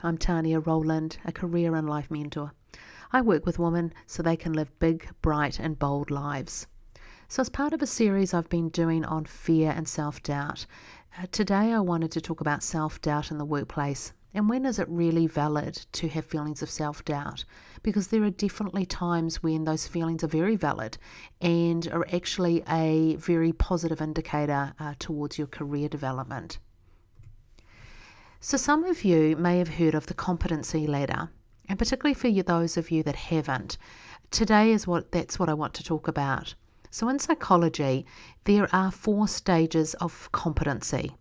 I'm Tania Rowland, a career and life mentor. I work with women so they can live big, bright and bold lives. So as part of a series I've been doing on fear and self-doubt, today I wanted to talk about self-doubt in the workplace and when is it really valid to have feelings of self-doubt, because there are definitely times when those feelings are very valid and are actually a very positive indicator towards your career development. So some of you may have heard of the competency ladder, and particularly for those of you that haven't, today that's what I want to talk about. So in psychology, there are 4 stages of competency,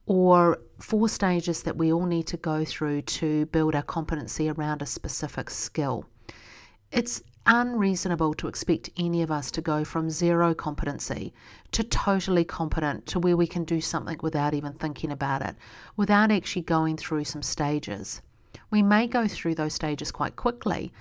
or 4 stages that we all need to go through to build our competency around a specific skill. It's unreasonable to expect any of us to go from 0 competency to totally competent to where we can do something without even thinking about it, without actually going through some stages. We may go through those stages quite quickly,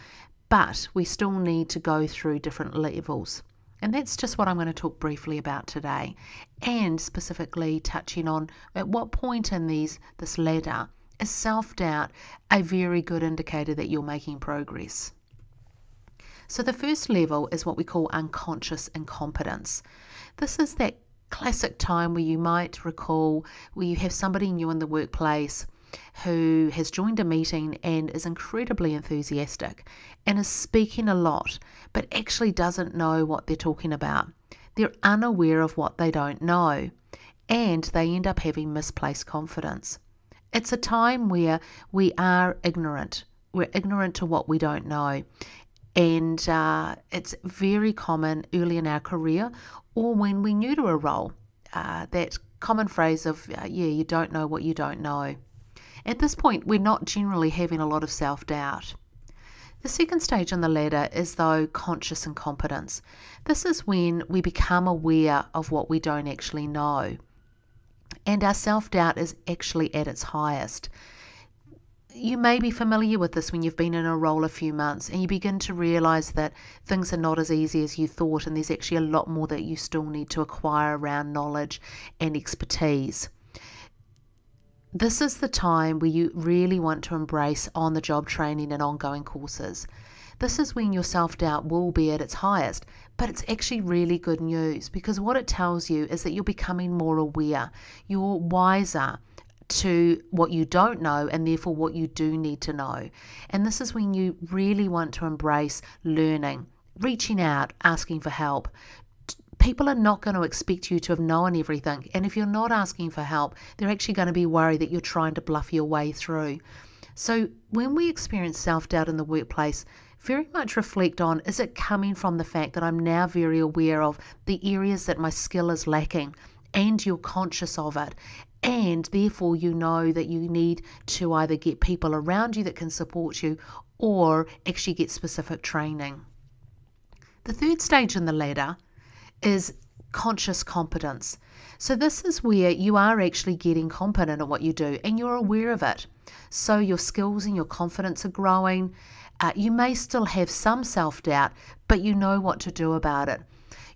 but we still need to go through different levels. And that's just what I'm going to talk briefly about today, and specifically touching on at what point in this ladder is self-doubt a very good indicator that you're making progress. So the first level is what we call unconscious incompetence. This is that classic time where you might recall where you have somebody new in the workplace who has joined a meeting and is incredibly enthusiastic and is speaking a lot, but actually doesn't know what they're talking about. They're unaware of what they don't know, and they end up having misplaced confidence. It's a time where we are ignorant. We're ignorant to what we don't know. And it's very common early in our career or when we're new to a role, that common phrase of, you don't know what you don't know. At this point, we're not generally having a lot of self-doubt. The second stage on the ladder is, though, conscious incompetence. This is when we become aware of what we don't actually know. And our self-doubt is actually at its highest. You may be familiar with this when you've been in a role a few months and you begin to realise that things are not as easy as you thought, and there's actually a lot more that you still need to acquire around knowledge and expertise. This is the time where you really want to embrace on-the-job training and ongoing courses. This is when your self-doubt will be at its highest, but it's actually really good news, because what it tells you is that you're becoming more aware, you're wiser to what you don't know and therefore what you do need to know. And this is when you really want to embrace learning, reaching out, asking for help. People are not going to expect you to have known everything, and if you're not asking for help, they're actually going to be worried that you're trying to bluff your way through. So when we experience self-doubt in the workplace, very much reflect on, is it coming from the fact that I'm now very aware of the areas that my skill is lacking, and you're conscious of it, and therefore you know that you need to either get people around you that can support you or actually get specific training. The third stage in the ladder is conscious competence. So this is where you are actually getting competent at what you do and you're aware of it. So your skills and your confidence are growing. You may still have some self-doubt, but you know what to do about it.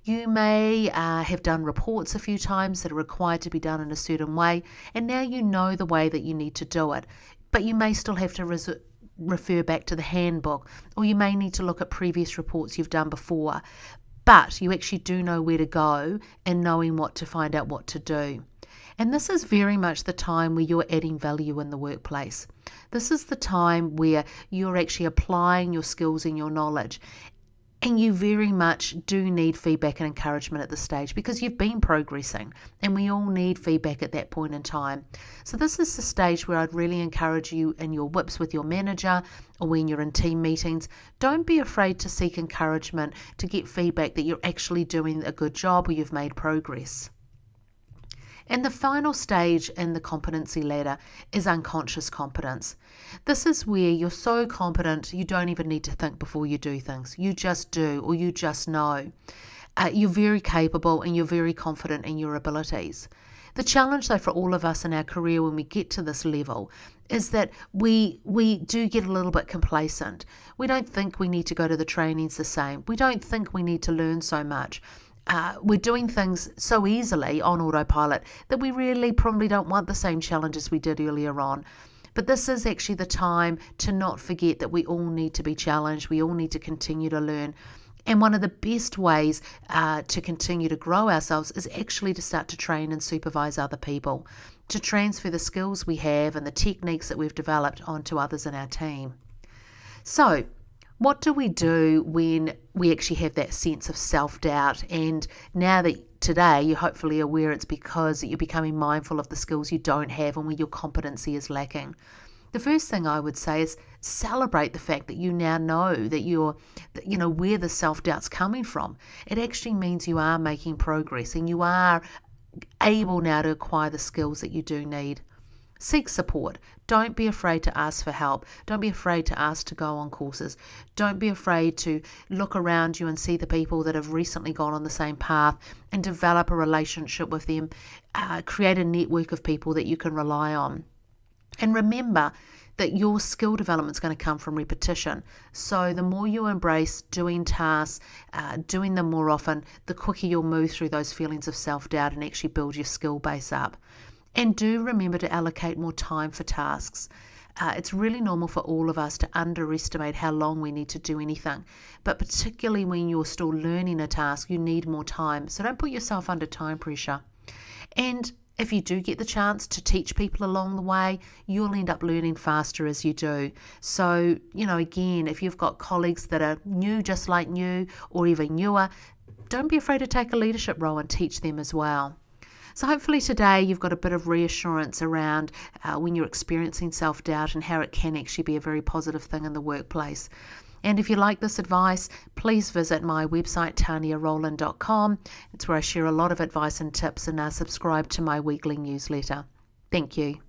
You may have done reports a few times that are required to be done in a certain way, and now you know the way that you need to do it. But you may still have to refer back to the handbook, or you may need to look at previous reports you've done before. But you actually do know where to go and knowing what to find out what to do. And this is very much the time where you're adding value in the workplace. This is the time where you're actually applying your skills and your knowledge. And you very much do need feedback and encouragement at this stage, because you've been progressing and we all need feedback at that point in time. So this is the stage where I'd really encourage you in your whips with your manager or when you're in team meetings. Don't be afraid to seek encouragement, to get feedback that you're actually doing a good job or you've made progress. And the final stage in the competency ladder is unconscious competence. This is where you're so competent you don't even need to think before you do things. You just do, or you just know. You're very capable and you're very confident in your abilities. The challenge, though, for all of us in our career when we get to this level is that we do get a little bit complacent. We don't think we need to go to the trainings the same. We don't think we need to learn so much. We're doing things so easily on autopilot that we really probably don't want the same challenges we did earlier on. But this is actually the time to not forget that we all need to be challenged. We all need to continue to learn. And one of the best ways to continue to grow ourselves is actually to start to train and supervise other people, to transfer the skills we have and the techniques that we've developed onto others in our team. So, what do we do when we actually have that sense of self-doubt? And now that today you're hopefully aware it's because you're becoming mindful of the skills you don't have and where your competency is lacking. The first thing I would say is celebrate the fact that you now know that where the self-doubt's coming from. It actually means you are making progress and you are able now to acquire the skills that you do need. Seek support. Don't be afraid to ask for help. Don't be afraid to ask to go on courses. Don't be afraid to look around you and see the people that have recently gone on the same path and develop a relationship with them. Create a network of people that you can rely on. And remember that your skill development is going to come from repetition. So the more you embrace doing tasks, doing them more often, the quicker you'll move through those feelings of self-doubt and actually build your skill base up. And do remember to allocate more time for tasks. It's really normal for all of us to underestimate how long we need to do anything. But particularly when you're still learning a task, you need more time. So don't put yourself under time pressure. And if you do get the chance to teach people along the way, you'll end up learning faster as you do. So, again, if you've got colleagues that are new, just like you, or even newer, don't be afraid to take a leadership role and teach them as well. So hopefully today you've got a bit of reassurance around when you're experiencing self-doubt and how it can actually be a very positive thing in the workplace. And if you like this advice, please visit my website, taniarowland.com. It's where I share a lot of advice and tips, and subscribe to my weekly newsletter. Thank you.